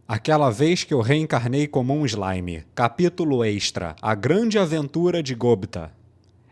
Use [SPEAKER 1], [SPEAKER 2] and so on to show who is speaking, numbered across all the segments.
[SPEAKER 1] Aquela vez que eu reencarnei como um slime. Capítulo extra. A grande aventura de Gobita.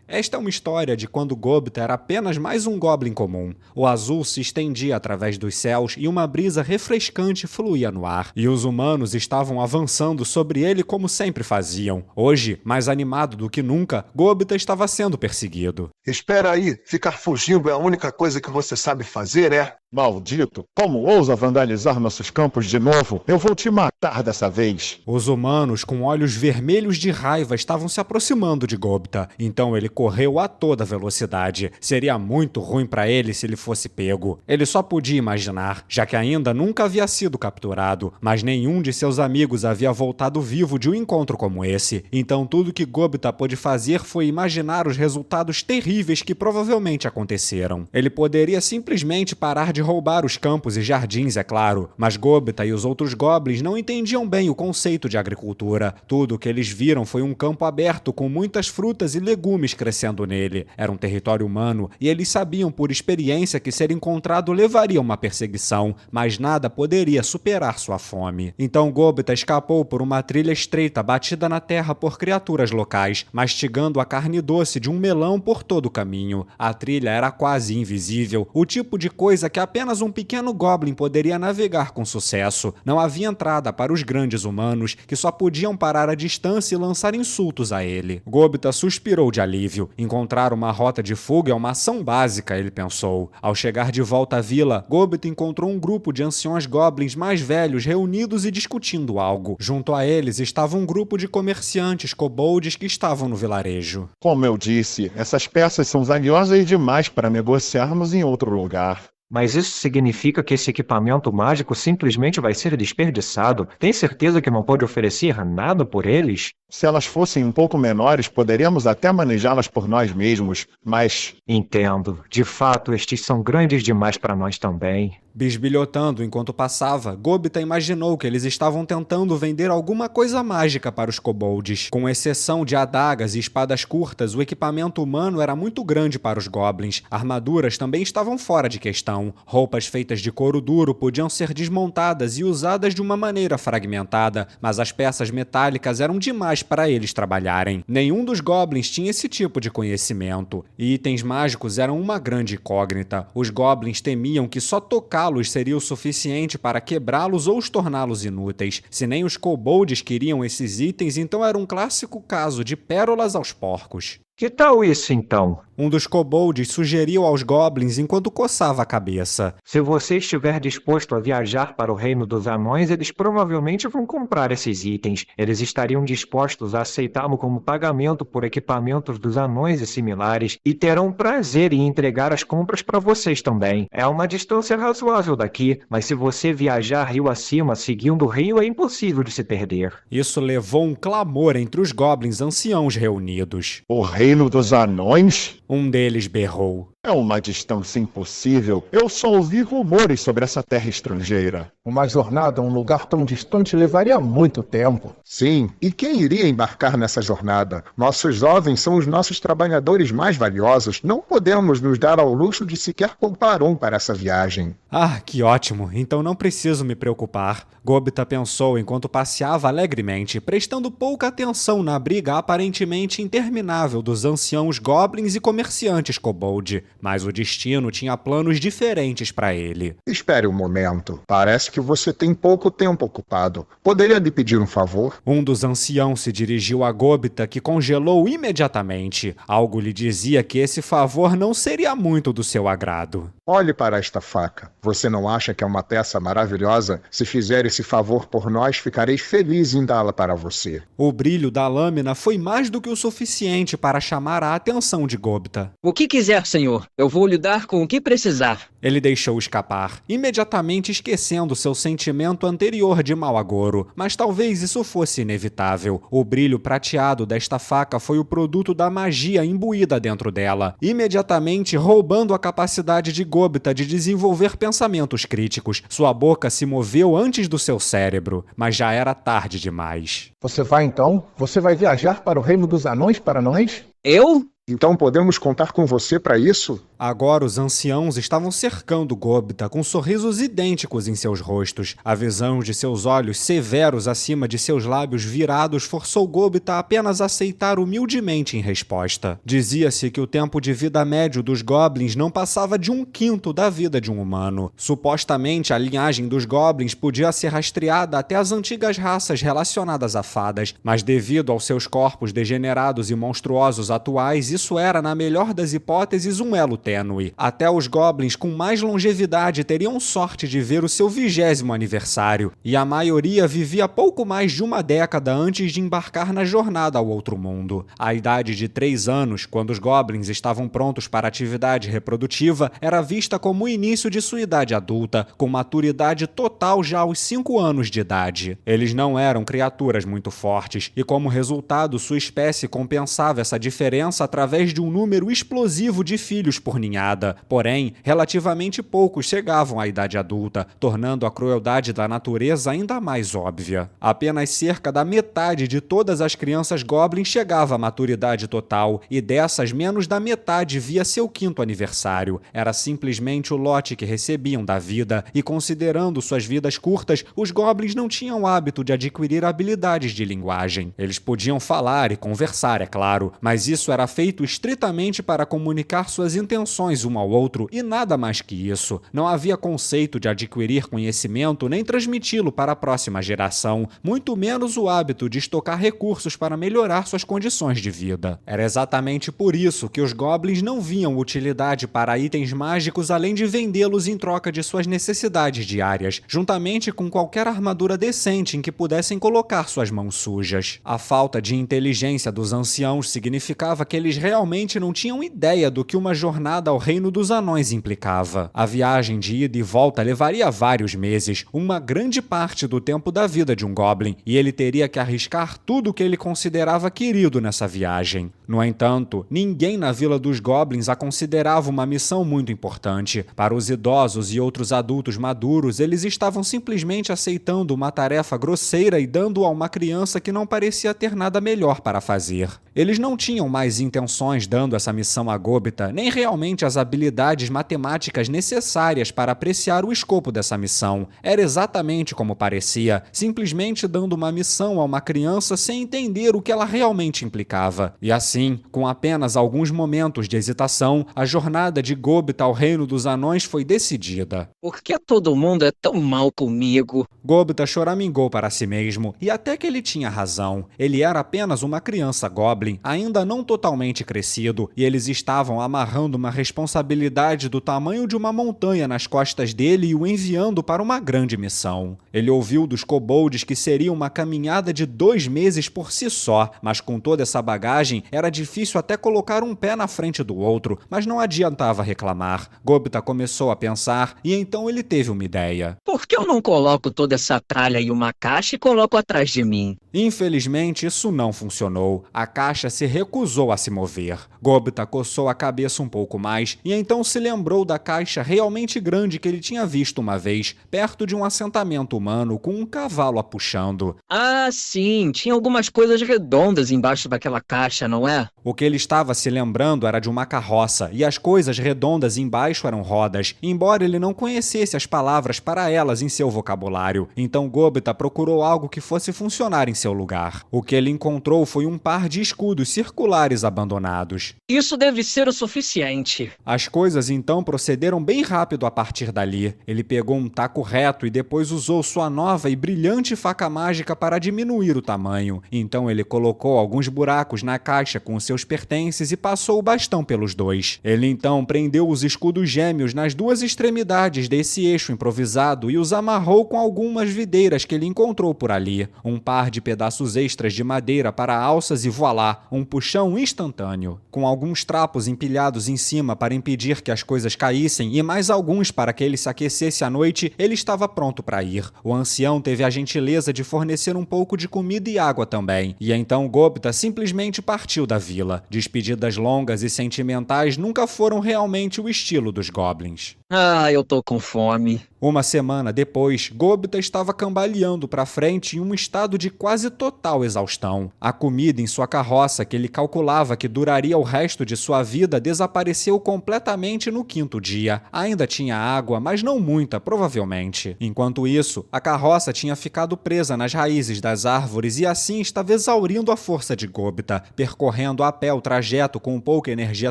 [SPEAKER 1] Esta é uma história de quando Gobita era apenas mais um goblin comum. O azul se estendia através dos céus e uma brisa refrescante fluía no ar. E os humanos estavam avançando sobre ele como sempre faziam. Hoje, mais animado do que nunca, Gobita estava sendo perseguido.
[SPEAKER 2] Espera aí, ficar fugindo é a única coisa que você sabe fazer, é?
[SPEAKER 3] Maldito! Como ousa vandalizar nossos campos de novo? Eu vou te matar dessa vez!
[SPEAKER 1] Os humanos, com olhos vermelhos de raiva, estavam se aproximando de Gobita. Então ele correu a toda velocidade. Seria muito ruim para ele se ele fosse pego. Ele só podia imaginar, já que ainda nunca havia sido capturado, mas nenhum de seus amigos havia voltado vivo de um encontro como esse. Então tudo que Gobita pôde fazer foi imaginar os resultados terríveis que provavelmente aconteceram. Ele poderia simplesmente parar de roubar os campos e jardins, é claro, mas Gobita e os outros goblins não entendiam bem o conceito de agricultura. Tudo o que eles viram foi um campo aberto com muitas frutas e legumes crescendo nele. Era um território humano e eles sabiam por experiência que ser encontrado levaria a uma perseguição, mas nada poderia superar sua fome. Então Gobita escapou por uma trilha estreita batida na terra por criaturas locais, mastigando a carne doce de um melão por todo o caminho. A trilha era quase invisível, o tipo de coisa que apenas um pequeno goblin poderia navegar com sucesso. Não havia entrada para os grandes humanos, que só podiam parar à distância e lançar insultos a ele. Gobita suspirou de alívio. Encontrar uma rota de fuga é uma ação básica, ele pensou. Ao chegar de volta à vila, Gobita encontrou um grupo de anciões goblins mais velhos reunidos e discutindo algo. Junto a eles estava um grupo de comerciantes kobolds que estavam no vilarejo.
[SPEAKER 3] Como eu disse, essas peças são valiosas demais para negociarmos em outro lugar.
[SPEAKER 4] Mas isso significa que esse equipamento mágico simplesmente vai ser desperdiçado? Tem certeza que não pode oferecer nada por eles?
[SPEAKER 3] Se elas fossem um pouco menores, poderíamos até manejá-las por nós mesmos, mas...
[SPEAKER 4] Entendo. De fato, estes são grandes demais para nós também.
[SPEAKER 1] Bisbilhotando enquanto passava, Gobita imaginou que eles estavam tentando vender alguma coisa mágica para os kobolds. Com exceção de adagas e espadas curtas, o equipamento humano era muito grande para os goblins. Armaduras também estavam fora de questão. Roupas feitas de couro duro podiam ser desmontadas e usadas de uma maneira fragmentada, mas as peças metálicas eram demais para eles trabalharem. Nenhum dos goblins tinha esse tipo de conhecimento. E itens mágicos eram uma grande incógnita. Os goblins temiam que só tocá-los seria o suficiente para quebrá-los ou os torná-los inúteis. Se nem os kobolds queriam esses itens, então era um clássico caso de pérolas aos porcos.
[SPEAKER 4] Que tal isso, então?
[SPEAKER 1] Um dos kobolds sugeriu aos goblins enquanto coçava a cabeça.
[SPEAKER 4] Se você estiver disposto a viajar para o reino dos anões, eles provavelmente vão comprar esses itens. Eles estariam dispostos a aceitá-lo como pagamento por equipamentos dos anões e similares, e terão prazer em entregar as compras para vocês também. É uma distância razoável daqui, mas se você viajar rio acima seguindo o rio, é impossível de se perder.
[SPEAKER 1] Isso levou um clamor entre os goblins anciãos reunidos.
[SPEAKER 3] O reino dos anões?
[SPEAKER 1] Um deles berrou.
[SPEAKER 3] É uma distância impossível. Eu só ouvi rumores sobre essa terra estrangeira.
[SPEAKER 5] Uma jornada a um lugar tão distante levaria muito tempo.
[SPEAKER 6] Sim, e quem iria embarcar nessa jornada? Nossos jovens são os nossos trabalhadores mais valiosos. Não podemos nos dar ao luxo de sequer poupar um para essa viagem.
[SPEAKER 1] Ah, que ótimo. Então não preciso me preocupar. Gobita pensou enquanto passeava alegremente, prestando pouca atenção na briga aparentemente interminável dos anciãos goblins e comerciantes kobold. Mas o destino tinha planos diferentes para ele.
[SPEAKER 6] Espere um momento. Parece que você tem pouco tempo ocupado. Poderia lhe pedir um favor?
[SPEAKER 1] Um dos anciãos se dirigiu a Gobita, que congelou imediatamente. Algo lhe dizia que esse favor não seria muito do seu agrado.
[SPEAKER 6] Olhe para esta faca. Você não acha que é uma peça maravilhosa? Se fizer esse favor por nós, ficarei feliz em dá-la para você.
[SPEAKER 1] O brilho da lâmina foi mais do que o suficiente para chamar a atenção de Gobita.
[SPEAKER 7] O que quiser, senhor. Eu vou lhe dar com o que precisar.
[SPEAKER 1] Ele deixou escapar, imediatamente esquecendo seu sentimento anterior de mau agouro, mas talvez isso fosse inevitável. O brilho prateado desta faca foi o produto da magia imbuída dentro dela, imediatamente roubando a capacidade de Gobita de desenvolver pensamentos críticos. Sua boca se moveu antes do seu cérebro, mas já era tarde demais.
[SPEAKER 5] Você vai então? Você vai viajar para o reino dos anões para nós?
[SPEAKER 7] Eu?
[SPEAKER 6] Então podemos contar com você para isso?
[SPEAKER 1] Agora os anciãos estavam cercando Gobita com sorrisos idênticos em seus rostos. A visão de seus olhos severos acima de seus lábios virados forçou Gobita a apenas aceitar humildemente em resposta. Dizia-se que o tempo de vida médio dos goblins não passava de 1/5 da vida de um humano. Supostamente, a linhagem dos goblins podia ser rastreada até as antigas raças relacionadas a fadas, mas devido aos seus corpos degenerados e monstruosos atuais, isso era, na melhor das hipóteses, um elo tênue. Até os goblins com mais longevidade teriam sorte de ver o seu 20º aniversário, e a maioria vivia pouco mais de uma década antes de embarcar na jornada ao outro mundo. A idade de 3 anos, quando os goblins estavam prontos para a atividade reprodutiva, era vista como o início de sua idade adulta, com maturidade total já aos 5 anos de idade. Eles não eram criaturas muito fortes, e como resultado, sua espécie compensava essa diferença através de um número explosivo de filhos por ninhada. Porém, relativamente poucos chegavam à idade adulta, tornando a crueldade da natureza ainda mais óbvia. Apenas cerca da metade de todas as crianças goblins chegava à maturidade total, e dessas menos da metade via seu 5º aniversário. Era simplesmente o lote que recebiam da vida, e considerando suas vidas curtas, os goblins não tinham o hábito de adquirir habilidades de linguagem. Eles podiam falar e conversar, é claro, mas isso era feito estritamente para comunicar suas intenções um ao outro e nada mais que isso. Não havia conceito de adquirir conhecimento nem transmiti-lo para a próxima geração, muito menos o hábito de estocar recursos para melhorar suas condições de vida. Era exatamente por isso que os goblins não viam utilidade para itens mágicos além de vendê-los em troca de suas necessidades diárias, juntamente com qualquer armadura decente em que pudessem colocar suas mãos sujas. A falta de inteligência dos anciãos significava que eles realmente não tinham ideia do que uma jornada ao reino dos anões implicava. A viagem de ida e volta levaria vários meses, uma grande parte do tempo da vida de um goblin, e ele teria que arriscar tudo o que ele considerava querido nessa viagem. No entanto, ninguém na Vila dos Goblins a considerava uma missão muito importante. Para os idosos e outros adultos maduros, eles estavam simplesmente aceitando uma tarefa grosseira e dando a uma criança que não parecia ter nada melhor para fazer. Eles não tinham mais intenções dando essa missão a Gobita, nem realmente as habilidades matemáticas necessárias para apreciar o escopo dessa missão. Era exatamente como parecia, simplesmente dando uma missão a uma criança sem entender o que ela realmente implicava. E assim, com apenas alguns momentos de hesitação, a jornada de Gobita ao reino dos anões foi decidida.
[SPEAKER 7] Por que todo mundo é tão mal comigo?
[SPEAKER 1] Gobita choramingou para si mesmo, e até que ele tinha razão. Ele era apenas uma criança goblin, ainda não totalmente crescido, e eles estavam amarrando uma responsabilidade do tamanho de uma montanha nas costas dele e o enviando para uma grande missão. Ele ouviu dos kobolds que seria uma caminhada de 2 meses por si só, mas com toda essa bagagem era difícil até colocar um pé na frente do outro, mas não adiantava reclamar. Gobita começou a pensar e então ele teve uma ideia.
[SPEAKER 7] Por que eu não coloco toda essa tralha em uma caixa e coloco atrás de mim?
[SPEAKER 1] Infelizmente, isso não funcionou. A caixa se recusou a se mover. Gobita coçou a cabeça um pouco mais e então se lembrou da caixa realmente grande que ele tinha visto uma vez, perto de um assentamento humano com um cavalo a puxando.
[SPEAKER 7] Ah, sim, tinha algumas coisas redondas embaixo daquela caixa, não é?
[SPEAKER 1] O que ele estava se lembrando era de uma carroça, e as coisas redondas embaixo eram rodas, embora ele não conhecesse as palavras para elas em seu vocabulário. Então Gobita procurou algo que fosse funcionar em seu lugar. O que ele encontrou foi um par de escudos circulares abandonados.
[SPEAKER 7] Isso deve ser o suficiente.
[SPEAKER 1] As coisas então procederam bem rápido a partir dali. Ele pegou um taco reto e depois usou sua nova e brilhante faca mágica para diminuir o tamanho. Então ele colocou alguns buracos na caixa com seus pertences e passou o bastão pelos dois. Ele então prendeu os escudos gêmeos nas duas extremidades desse eixo improvisado e os amarrou com algumas videiras que ele encontrou por ali. Um par de pedaços extras de madeira para alças e voilá, um puxão instantâneo. Com alguns trapos empilhados em cima para impedir que as coisas caíssem e mais alguns para que ele se aquecesse à noite, ele estava pronto para ir. O ancião teve a gentileza de fornecer um pouco de comida e água também. E então Gobita simplesmente partiu da vila. Despedidas longas e sentimentais nunca foram realmente o estilo dos goblins.
[SPEAKER 7] Ah, eu tô com fome.
[SPEAKER 1] Uma semana depois, Gobita estava cambaleando para frente em um estado de quase total exaustão. A comida em sua carroça, que ele calculava que duraria o resto de sua vida, desapareceu completamente no 5º dia. Ainda tinha água, mas não muita, provavelmente. Enquanto isso, a carroça tinha ficado presa nas raízes das árvores e assim estava exaurindo a força de Gobita. Percorrendo a pé o trajeto com pouca energia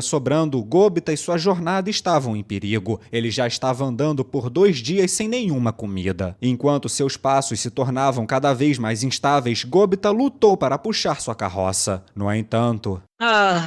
[SPEAKER 1] sobrando, Gobita e sua jornada estavam em perigo. Ele já estava andando por 2 dias sem nenhuma comida. Enquanto seus passos se tornavam cada vez mais instáveis, Gobita lutou para puxar sua carroça. No entanto,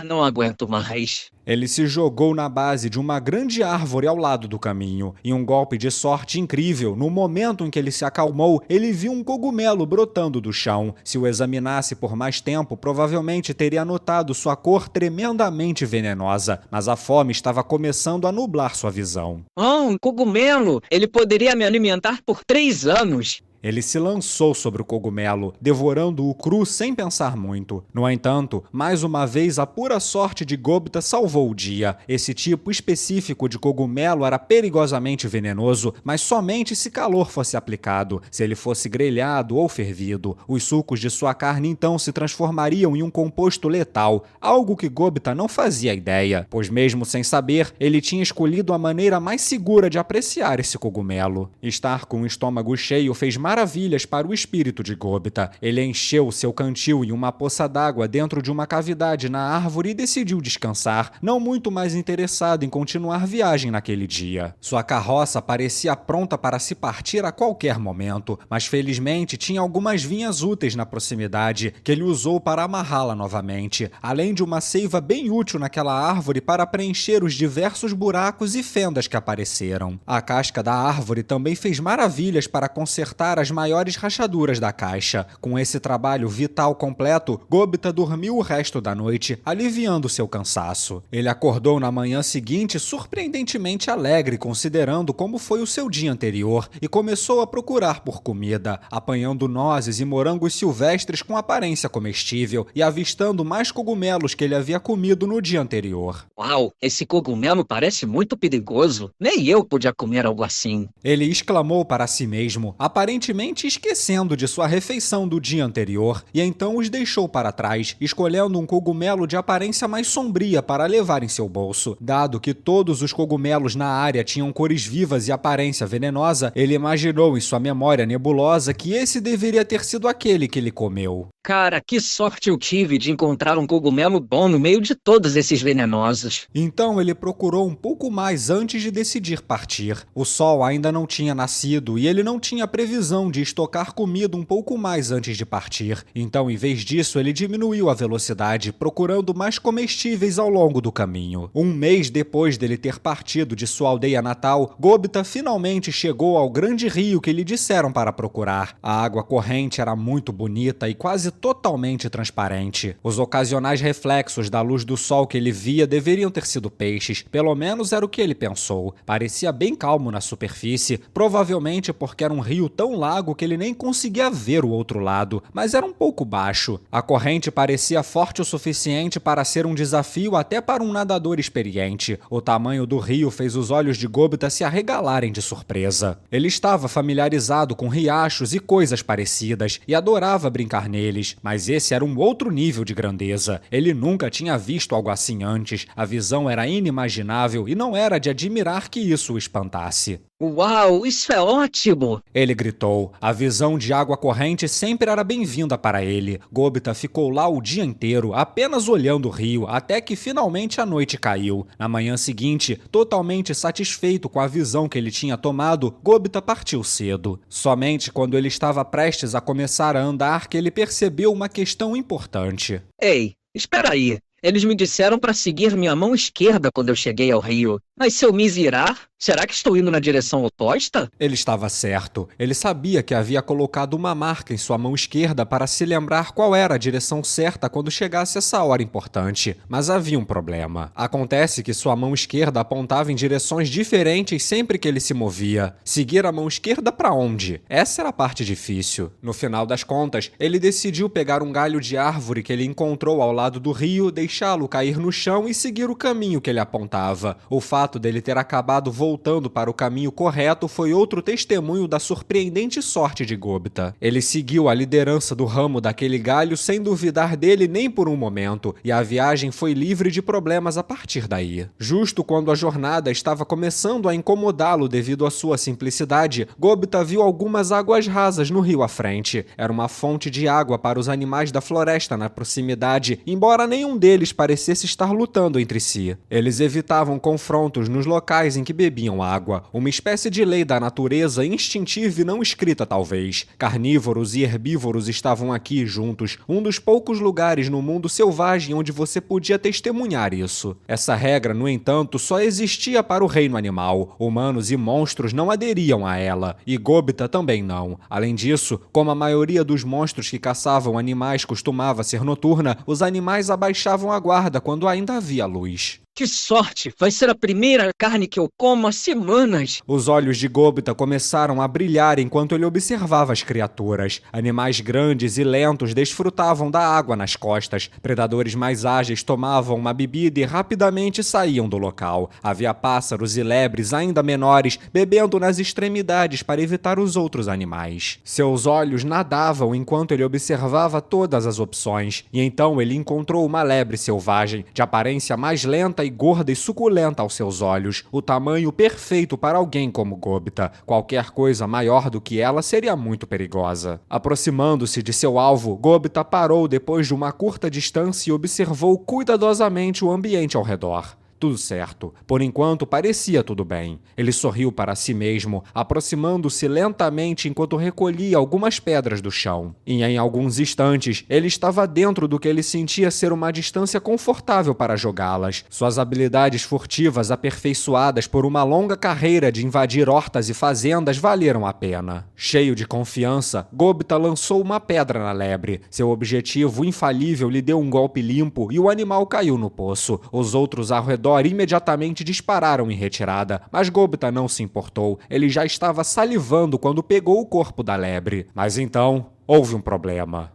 [SPEAKER 7] Não aguento mais.
[SPEAKER 1] ele se jogou na base de uma grande árvore ao lado do caminho. Em um golpe de sorte incrível, no momento em que ele se acalmou, ele viu um cogumelo brotando do chão. Se o examinasse por mais tempo, provavelmente teria notado sua cor tremendamente venenosa, mas a fome estava começando a nublar sua visão.
[SPEAKER 7] Um cogumelo! Ele poderia me alimentar por 3 anos.
[SPEAKER 1] Ele se lançou sobre o cogumelo, devorando-o cru sem pensar muito. No entanto, mais uma vez a pura sorte de Gobita salvou o dia. Esse tipo específico de cogumelo era perigosamente venenoso, mas somente se calor fosse aplicado. Se ele fosse grelhado ou fervido, os sucos de sua carne então se transformariam em um composto letal, algo que Gobita não fazia ideia, pois mesmo sem saber, ele tinha escolhido a maneira mais segura de apreciar esse cogumelo. Estar com o estômago cheio fez maravilhas para o espírito de Gobita. Ele encheu seu cantil em uma poça d'água dentro de uma cavidade na árvore e decidiu descansar, não muito mais interessado em continuar viagem naquele dia. Sua carroça parecia pronta para se partir a qualquer momento, mas felizmente tinha algumas vinhas úteis na proximidade que ele usou para amarrá-la novamente, além de uma seiva bem útil naquela árvore para preencher os diversos buracos e fendas que apareceram. A casca da árvore também fez maravilhas para consertar as maiores rachaduras da caixa. Com esse trabalho vital completo, Gobita dormiu o resto da noite, aliviando seu cansaço. Ele acordou na manhã seguinte surpreendentemente alegre, considerando como foi o seu dia anterior, e começou a procurar por comida, apanhando nozes e morangos silvestres com aparência comestível e avistando mais cogumelos que ele havia comido no dia anterior.
[SPEAKER 7] Uau, esse cogumelo parece muito perigoso. Nem eu podia comer algo assim.
[SPEAKER 1] Ele exclamou para si mesmo, aparentemente esquecendo de sua refeição do dia anterior, e então os deixou para trás, escolhendo um cogumelo de aparência mais sombria para levar em seu bolso. Dado que todos os cogumelos na área tinham cores vivas e aparência venenosa, ele imaginou em sua memória nebulosa que esse deveria ter sido aquele que ele comeu.
[SPEAKER 7] Cara, que sorte eu tive de encontrar um cogumelo bom no meio de todos esses venenosos.
[SPEAKER 1] Então ele procurou um pouco mais antes de decidir partir. O sol ainda não tinha nascido e ele não tinha previsão de estocar comida um pouco mais antes de partir. Então, em vez disso, ele diminuiu a velocidade, procurando mais comestíveis ao longo do caminho. Um mês depois dele ter partido de sua aldeia natal, Gobita finalmente chegou ao grande rio que lhe disseram para procurar. A água corrente era muito bonita e quase totalmente transparente. Os ocasionais reflexos da luz do sol que ele via deveriam ter sido peixes, pelo menos era o que ele pensou. Parecia bem calmo na superfície, provavelmente porque era um rio tão largo que ele nem conseguia ver o outro lado, mas era um pouco baixo. A corrente parecia forte o suficiente para ser um desafio até para um nadador experiente. O tamanho do rio fez os olhos de Gobita se arregalarem de surpresa. Ele estava familiarizado com riachos e coisas parecidas e adorava brincar neles, mas esse era um outro nível de grandeza. Ele nunca tinha visto algo assim antes, a visão era inimaginável e não era de admirar que isso o espantasse.
[SPEAKER 7] Uau, isso é ótimo!
[SPEAKER 1] Ele gritou. A visão de água corrente sempre era bem-vinda para ele. Gobita ficou lá o dia inteiro, apenas olhando o rio, até que finalmente a noite caiu. Na manhã seguinte, totalmente satisfeito com a visão que ele tinha tomado, Gobita partiu cedo. Somente quando ele estava prestes a começar a andar que ele percebeu uma questão importante.
[SPEAKER 7] Ei, espera aí. Eles me disseram para seguir minha mão esquerda quando eu cheguei ao rio. Mas se eu me virar, será que estou indo na direção oposta?
[SPEAKER 1] Ele estava certo. Ele sabia que havia colocado uma marca em sua mão esquerda para se lembrar qual era a direção certa quando chegasse essa hora importante. Mas havia um problema. Acontece que sua mão esquerda apontava em direções diferentes sempre que ele se movia. Seguir a mão esquerda para onde? Essa era a parte difícil. No final das contas, ele decidiu pegar um galho de árvore que ele encontrou ao lado do rio, deixando deixá-lo cair no chão e seguir o caminho que ele apontava. O fato dele ter acabado voltando para o caminho correto foi outro testemunho da surpreendente sorte de Gobita. Ele seguiu a liderança do ramo daquele galho sem duvidar dele nem por um momento, e a viagem foi livre de problemas a partir daí. Justo quando a jornada estava começando a incomodá-lo devido à sua simplicidade, Gobita viu algumas águas rasas no rio à frente. Era uma fonte de água para os animais da floresta na proximidade, embora nenhum deles parecesse estar lutando entre si. Eles evitavam confrontos nos locais em que bebiam água, uma espécie de lei da natureza instintiva e não escrita talvez. Carnívoros e herbívoros estavam aqui juntos, um dos poucos lugares no mundo selvagem onde você podia testemunhar isso. Essa regra, no entanto, só existia para o reino animal. Humanos e monstros não aderiam a ela, e Gobita também não. Além disso, como a maioria dos monstros que caçavam animais costumava ser noturna, os animais abaixavam a guarda quando ainda havia luz.
[SPEAKER 7] Que sorte! Vai ser a primeira carne que eu como há semanas!
[SPEAKER 1] Os olhos de Gobita começaram a brilhar enquanto ele observava as criaturas. Animais grandes e lentos desfrutavam da água nas costas. Predadores mais ágeis tomavam uma bebida e rapidamente saíam do local. Havia pássaros e lebres ainda menores, bebendo nas extremidades para evitar os outros animais. Seus olhos nadavam enquanto ele observava todas as opções, e então ele encontrou uma lebre selvagem, de aparência mais lenta e gorda e suculenta aos seus olhos, o tamanho perfeito para alguém como Gobita. Qualquer coisa maior do que ela seria muito perigosa. Aproximando-se de seu alvo, Gobita parou depois de uma curta distância e observou cuidadosamente o ambiente ao redor. Tudo certo. Por enquanto, parecia tudo bem. Ele sorriu para si mesmo, aproximando-se lentamente enquanto recolhia algumas pedras do chão. E em alguns instantes, ele estava dentro do que ele sentia ser uma distância confortável para jogá-las. Suas habilidades furtivas aperfeiçoadas por uma longa carreira de invadir hortas e fazendas valeram a pena. Cheio de confiança, Gobita lançou uma pedra na lebre. Seu objetivo infalível lhe deu um golpe limpo e o animal caiu no poço. Os outros ao redor imediatamente dispararam em retirada, mas Gobita não se importou. Ele já estava salivando quando pegou o corpo da lebre. Mas então, houve um problema.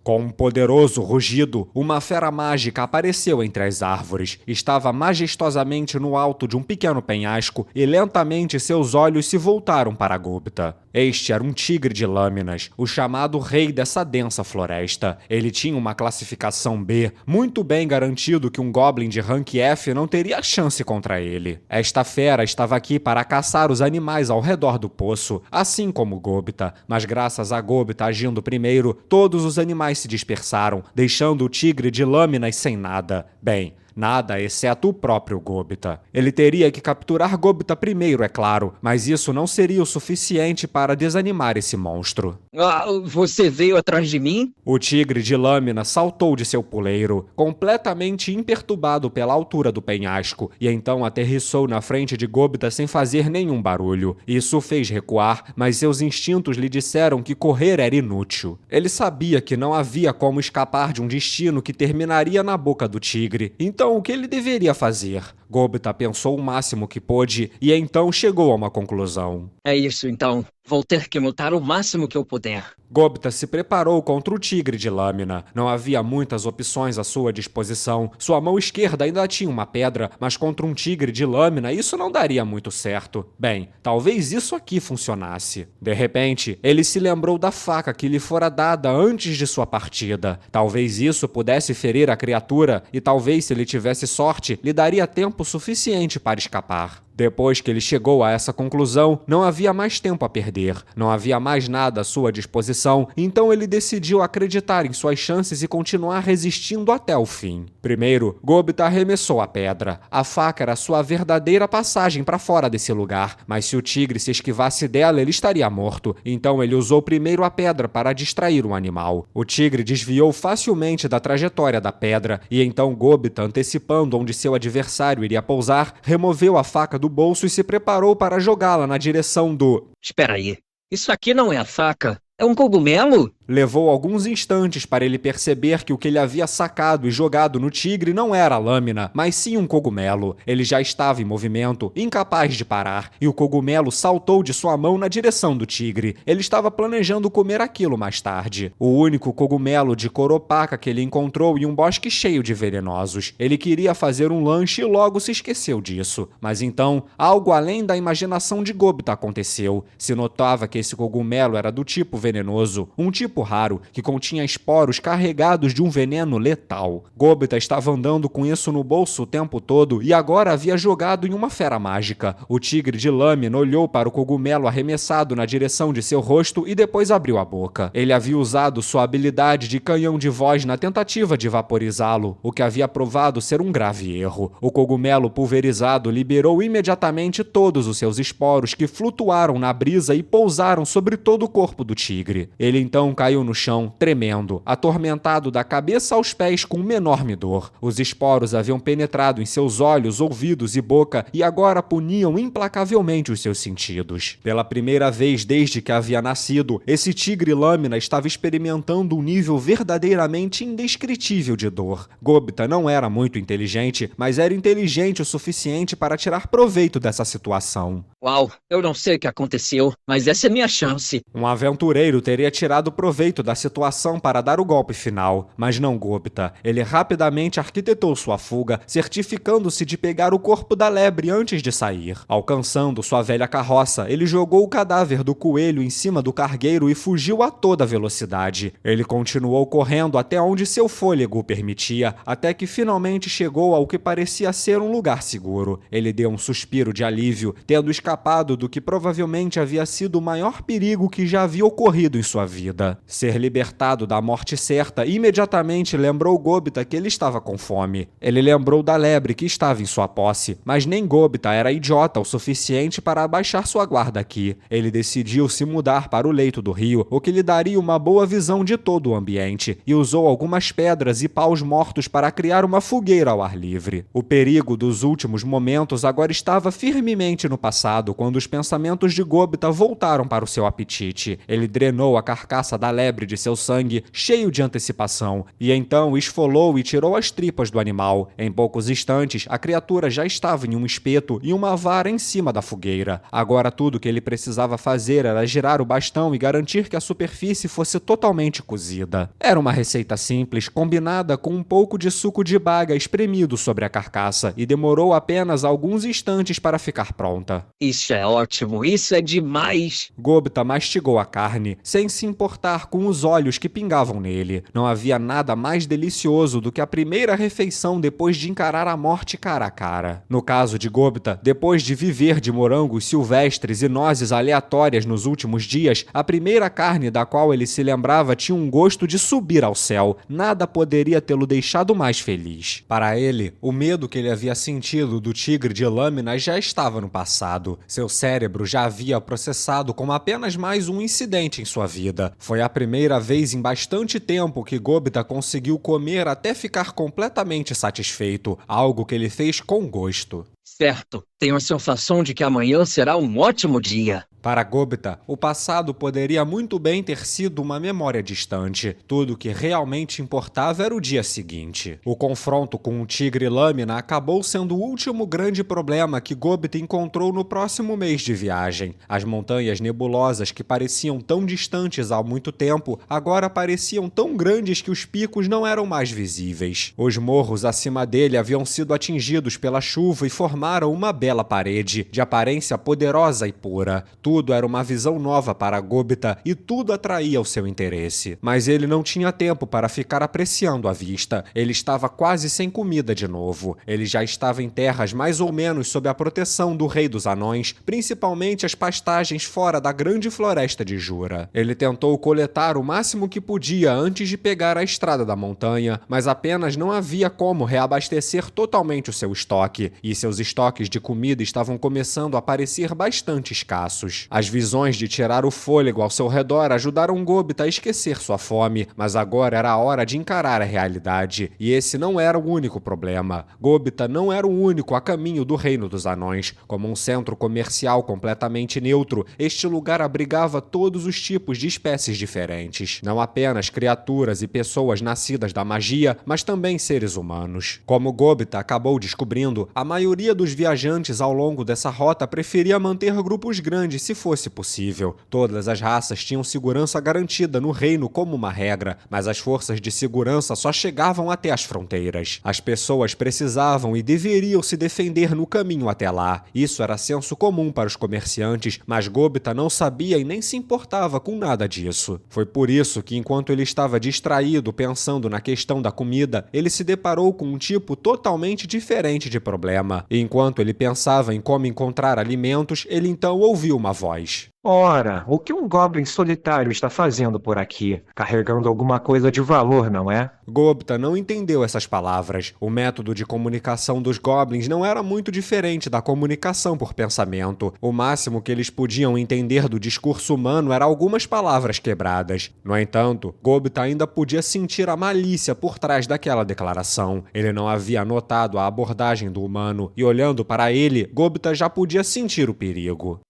[SPEAKER 1] Com um poderoso rugido, uma fera mágica apareceu entre as árvores. Estava majestosamente no alto de um pequeno penhasco e lentamente seus olhos se voltaram para Gobita. Este era um tigre de lâminas, o chamado rei dessa densa floresta. Ele tinha uma classificação B, muito bem garantido que um goblin de rank F não teria chance contra ele. Esta fera estava aqui para caçar os animais ao redor do poço, assim como Gobita, mas graças a Gobita agindo primeiro, todos os animais se dispersaram, deixando o tigre de lâminas sem nada. Bem, nada exceto o próprio Gobita. Ele teria que capturar Gobita primeiro, é claro, mas isso não seria o suficiente para desanimar esse monstro.
[SPEAKER 7] Ah, você veio atrás de mim?
[SPEAKER 1] O tigre de lâmina saltou de seu puleiro, completamente imperturbado pela altura do penhasco, e então aterrissou na frente de Gobita sem fazer nenhum barulho. Isso o fez recuar, mas seus instintos lhe disseram que correr era inútil. Ele sabia que não havia como escapar de um destino que terminaria na boca do tigre, então o que ele deveria fazer? Gobita pensou o máximo que pôde e então chegou a uma conclusão.
[SPEAKER 7] É isso então. Vou ter que lutar o máximo que eu puder.
[SPEAKER 1] Gobita se preparou contra o tigre de lâmina. Não havia muitas opções à sua disposição. Sua mão esquerda ainda tinha uma pedra, mas contra um tigre de lâmina isso não daria muito certo. Bem, talvez isso aqui funcionasse. De repente, ele se lembrou da faca que lhe fora dada antes de sua partida. Talvez isso pudesse ferir a criatura e talvez, se ele tivesse sorte, lhe daria tempo suficiente para escapar. Depois que ele chegou a essa conclusão, não havia mais tempo a perder, não havia mais nada à sua disposição, então ele decidiu acreditar em suas chances e continuar resistindo até o fim. Primeiro, Gobita arremessou a pedra. A faca era sua verdadeira passagem para fora desse lugar, mas se o tigre se esquivasse dela, ele estaria morto, então ele usou primeiro a pedra para distrair o animal. O tigre desviou facilmente da trajetória da pedra, e então Gobita, antecipando onde seu adversário iria pousar, removeu a faca do bolso e se preparou para jogá-la na direção do...
[SPEAKER 7] Espera aí. Isso aqui não é a faca. É um cogumelo?
[SPEAKER 1] Levou alguns instantes para ele perceber que o que ele havia sacado e jogado no tigre não era a lâmina, mas sim um cogumelo. Ele já estava em movimento, incapaz de parar, e o cogumelo saltou de sua mão na direção do tigre. Ele estava planejando comer aquilo mais tarde. O único cogumelo de coropaca que ele encontrou em um bosque cheio de venenosos. Ele queria fazer um lanche e logo se esqueceu disso. Mas então, algo além da imaginação de Gobita aconteceu. Se notava que esse cogumelo era do tipo venenoso, um tipo raro, que continha esporos carregados de um veneno letal. Gobita estava andando com isso no bolso o tempo todo e agora havia jogado em uma fera mágica. O tigre de lâmina olhou para o cogumelo arremessado na direção de seu rosto e depois abriu a boca. Ele havia usado sua habilidade de canhão de voz na tentativa de vaporizá-lo, o que havia provado ser um grave erro. O cogumelo pulverizado liberou imediatamente todos os seus esporos que flutuaram na brisa e pousaram sobre todo o corpo do tigre. Ele então caiu no chão, tremendo, atormentado da cabeça aos pés com uma enorme dor. Os esporos haviam penetrado em seus olhos, ouvidos e boca e agora puniam implacavelmente os seus sentidos. Pela primeira vez desde que havia nascido, esse tigre lâmina estava experimentando um nível verdadeiramente indescritível de dor. Gobita não era muito inteligente, mas era inteligente o suficiente para tirar proveito dessa situação.
[SPEAKER 7] Uau, eu não sei o que aconteceu, mas essa é minha chance.
[SPEAKER 1] Um aventureiro teria tirado proveito da situação para dar o golpe final, mas não Gobita. Ele rapidamente arquitetou sua fuga, certificando-se de pegar o corpo da lebre antes de sair. Alcançando sua velha carroça, ele jogou o cadáver do coelho em cima do cargueiro e fugiu a toda velocidade. Ele continuou correndo até onde seu fôlego o permitia, até que finalmente chegou ao que parecia ser um lugar seguro. Ele deu um suspiro de alívio, tendo escapado do que provavelmente havia sido o maior perigo que já havia ocorrido em sua vida. Ser libertado da morte certa imediatamente lembrou Gobita que ele estava com fome. Ele lembrou da lebre que estava em sua posse, mas nem Gobita era idiota o suficiente para abaixar sua guarda aqui. Ele decidiu se mudar para o leito do rio, o que lhe daria uma boa visão de todo o ambiente, e usou algumas pedras e paus mortos para criar uma fogueira ao ar livre. O perigo dos últimos momentos agora estava firmemente no passado, quando os pensamentos de Gobita voltaram para o seu apetite. Ele drenou a carcaça da lebre de seu sangue, cheio de antecipação, e então esfolou e tirou as tripas do animal. Em poucos instantes, a criatura já estava em um espeto e uma vara em cima da fogueira. Agora tudo que ele precisava fazer era girar o bastão e garantir que a superfície fosse totalmente cozida. Era uma receita simples, combinada com um pouco de suco de baga espremido sobre a carcaça, e demorou apenas alguns instantes para ficar pronta.
[SPEAKER 7] Isso é ótimo, isso é demais.
[SPEAKER 1] Gobita mastigou a carne, sem se importar com os olhos que pingavam nele. Não havia nada mais delicioso do que a primeira refeição depois de encarar a morte cara a cara. No caso de Gobita, depois de viver de morangos silvestres e nozes aleatórias nos últimos dias, a primeira carne da qual ele se lembrava tinha um gosto de subir ao céu. Nada poderia tê-lo deixado mais feliz. Para ele, o medo que ele havia sentido do tigre de lâminas já estava no passado. Seu cérebro já havia processado como apenas mais um incidente em sua vida. Foi a primeira vez em bastante tempo que Gobita conseguiu comer até ficar completamente satisfeito, algo que ele fez com gosto.
[SPEAKER 7] Certo, tenho a sensação de que amanhã será um ótimo dia.
[SPEAKER 1] Para Gobita, o passado poderia muito bem ter sido uma memória distante. Tudo que realmente importava era o dia seguinte. O confronto com o tigre lâmina acabou sendo o último grande problema que Gobita encontrou no próximo mês de viagem. As montanhas nebulosas que pareciam tão distantes há muito tempo, agora pareciam tão grandes que os picos não eram mais visíveis. Os morros acima dele haviam sido atingidos pela chuva e formaram uma bela parede, de aparência poderosa e pura. Tudo era uma visão nova para Gobita e tudo atraía o seu interesse. Mas ele não tinha tempo para ficar apreciando a vista. Ele estava quase sem comida de novo. Ele já estava em terras mais ou menos sob a proteção do rei dos anões, principalmente as pastagens fora da grande floresta de Jura. Ele tentou coletar o máximo que podia antes de pegar a estrada da montanha, mas apenas não havia como reabastecer totalmente o seu estoque, e seus estoques de comida estavam começando a parecer bastante escassos. anos. As visões de tirar o fôlego ao seu redor ajudaram Gobita a esquecer sua fome, mas agora era a hora de encarar a realidade, e esse não era o único problema. Gobita não era o único a caminho do Reino dos Anões. Como um centro comercial completamente neutro, este lugar abrigava todos os tipos de espécies diferentes. Não apenas criaturas e pessoas nascidas da magia, mas também seres humanos. Como Gobita acabou descobrindo, a maioria dos viajantes ao longo dessa rota preferia manter grupos grandes se fosse possível. Todas as raças tinham segurança garantida no reino como uma regra, mas as forças de segurança só chegavam até as fronteiras. As pessoas precisavam e deveriam se defender no caminho até lá. Isso era senso comum para os comerciantes, mas Gobita não sabia e nem se importava com nada disso. Foi por isso que, enquanto ele estava distraído pensando na questão da comida, ele se deparou com um tipo totalmente diferente de problema. E enquanto ele pensava em como encontrar alimentos, ele então ouviu uma voz.
[SPEAKER 4] Ora, o que um Goblin solitário está fazendo por aqui? Carregando alguma coisa de valor, não é?
[SPEAKER 1] Gobita não entendeu essas palavras. O método de comunicação dos Goblins não era muito diferente da comunicação por pensamento. O máximo que eles podiam entender do discurso humano era algumas palavras quebradas. No entanto, Gobita ainda podia sentir a malícia por trás daquela declaração. Ele não havia notado a abordagem do humano, e olhando para ele, Gobita já podia sentir o perigo.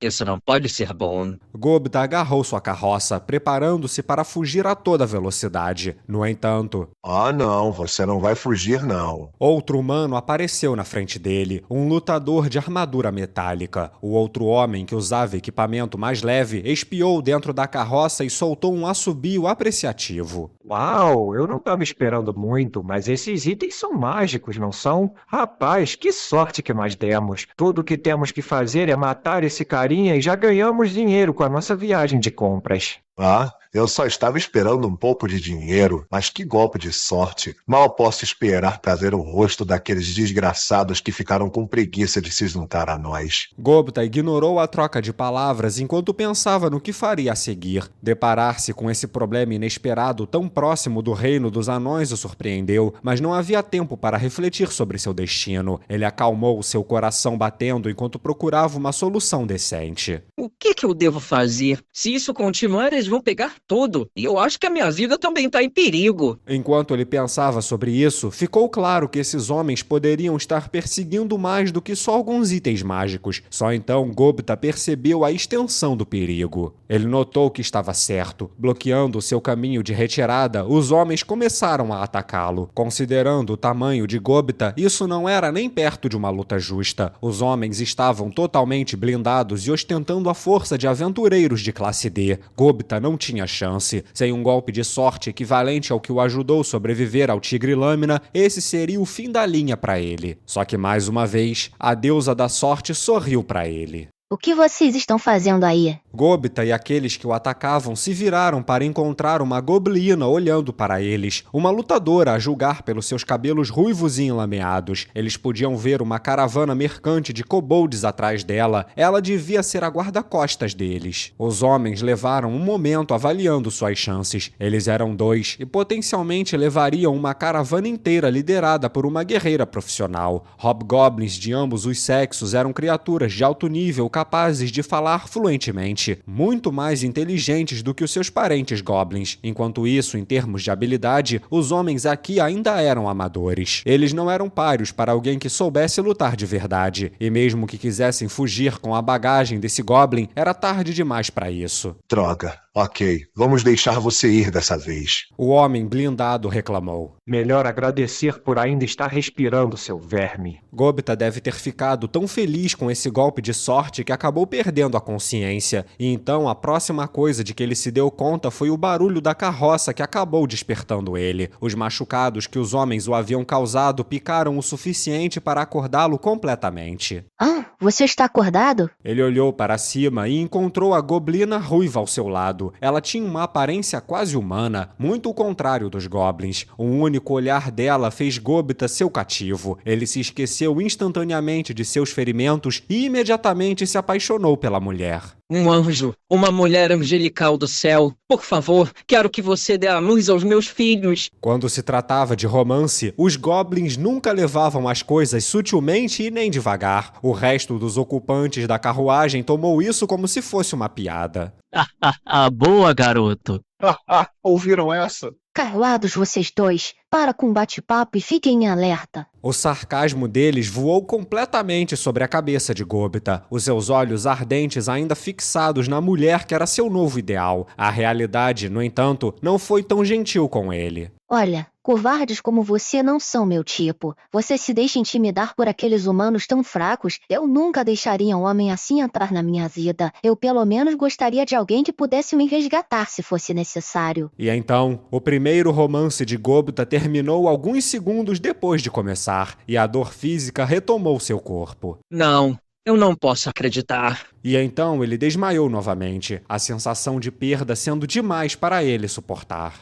[SPEAKER 7] Isso não pode ser bom.
[SPEAKER 1] Gobita agarrou sua carroça, preparando-se para fugir a toda velocidade. No entanto...
[SPEAKER 2] Ah, não, você não vai fugir, não.
[SPEAKER 1] Outro humano apareceu na frente dele, um lutador de armadura metálica. O outro homem, que usava equipamento mais leve, espiou dentro da carroça e soltou um assobio apreciativo.
[SPEAKER 4] Uau, eu não estava esperando muito, mas esses itens são mágicos, não são? Rapaz, que sorte que nós demos. Tudo o que temos que fazer é matar esse carinha e já ganhamos dinheiro com a nossa viagem de compras.
[SPEAKER 2] Ah, eu só estava esperando um pouco de dinheiro, mas que golpe de sorte. Mal posso esperar para ver o rosto daqueles desgraçados que ficaram com preguiça de se juntar a nós.
[SPEAKER 1] Gobita ignorou a troca de palavras enquanto pensava no que faria a seguir. Deparar-se com esse problema inesperado tão próximo do reino dos anões o surpreendeu, mas não havia tempo para refletir sobre seu destino. Ele acalmou seu coração batendo enquanto procurava uma solução decente.
[SPEAKER 7] O que eu devo fazer? Se isso continuar, eles vão pegar tudo. E eu acho que a minha vida também está em perigo.
[SPEAKER 1] Enquanto ele pensava sobre isso, ficou claro que esses homens poderiam estar perseguindo mais do que só alguns itens mágicos. Só então Gobita percebeu a extensão do perigo. Ele notou que estava certo. Bloqueando seu caminho de retirada, os homens começaram a atacá-lo. Considerando o tamanho de Gobita, isso não era nem perto de uma luta justa. Os homens estavam totalmente blindados e ostentando a força de aventureiros de classe D. Gobita não tinha chance. Sem um golpe de sorte equivalente ao que o ajudou a sobreviver ao Tigre Lâmina, esse seria o fim da linha para ele. Só que mais uma vez, a deusa da sorte sorriu para ele.
[SPEAKER 8] O que vocês estão fazendo aí?
[SPEAKER 1] Gobita e aqueles que o atacavam se viraram para encontrar uma goblina olhando para eles, uma lutadora a julgar pelos seus cabelos ruivos e enlameados. Eles podiam ver uma caravana mercante de kobolds atrás dela. Ela devia ser a guarda-costas deles. Os homens levaram um momento avaliando suas chances. Eles eram 2 e potencialmente levariam uma caravana inteira liderada por uma guerreira profissional. Hobgoblins de ambos os sexos eram criaturas de alto nível capazes de falar fluentemente, muito mais inteligentes do que os seus parentes goblins. Enquanto isso, em termos de habilidade, os homens aqui ainda eram amadores. Eles não eram páreos para alguém que soubesse lutar de verdade, e mesmo que quisessem fugir com a bagagem desse goblin, era tarde demais para isso.
[SPEAKER 2] Droga. Ok, vamos deixar você ir dessa vez.
[SPEAKER 1] O homem blindado reclamou.
[SPEAKER 4] Melhor agradecer por ainda estar respirando, seu verme.
[SPEAKER 1] Gobita deve ter ficado tão feliz com esse golpe de sorte que acabou perdendo a consciência. E então a próxima coisa de que ele se deu conta foi o barulho da carroça que acabou despertando ele. Os machucados que os homens o haviam causado picaram o suficiente para acordá-lo completamente.
[SPEAKER 8] Ah, você está acordado?
[SPEAKER 1] Ele olhou para cima e encontrou a goblina ruiva ao seu lado. Ela tinha uma aparência quase humana, muito o contrário dos goblins. Um único olhar dela fez Gobita seu cativo. Ele se esqueceu instantaneamente de seus ferimentos e imediatamente se apaixonou pela mulher.
[SPEAKER 7] Um anjo, uma mulher angelical do céu. Por favor, quero que você dê a luz aos meus filhos.
[SPEAKER 1] Quando se tratava de romance, os goblins nunca levavam as coisas sutilmente e nem devagar. O resto dos ocupantes da carruagem tomou isso como se fosse uma piada.
[SPEAKER 9] Boa, garoto.
[SPEAKER 3] Ouviram essa?
[SPEAKER 8] Carruados vocês dois, para com o bate-papo e fiquem em alerta.
[SPEAKER 1] O sarcasmo deles voou completamente sobre a cabeça de Gobita, os seus olhos ardentes ainda fixados na mulher que era seu novo ideal. A realidade, no entanto, não foi tão gentil com ele.
[SPEAKER 8] Olha, covardes como você não são meu tipo. Você se deixa intimidar por aqueles humanos tão fracos. Eu nunca deixaria um homem assim entrar na minha vida. Eu pelo menos gostaria de alguém que pudesse me resgatar se fosse necessário.
[SPEAKER 1] E então, o primeiro romance de Gobita terminou alguns segundos depois de começar, e a dor física retomou seu corpo.
[SPEAKER 7] Não, eu não posso acreditar.
[SPEAKER 1] E então ele desmaiou novamente, a sensação de perda sendo demais para ele suportar.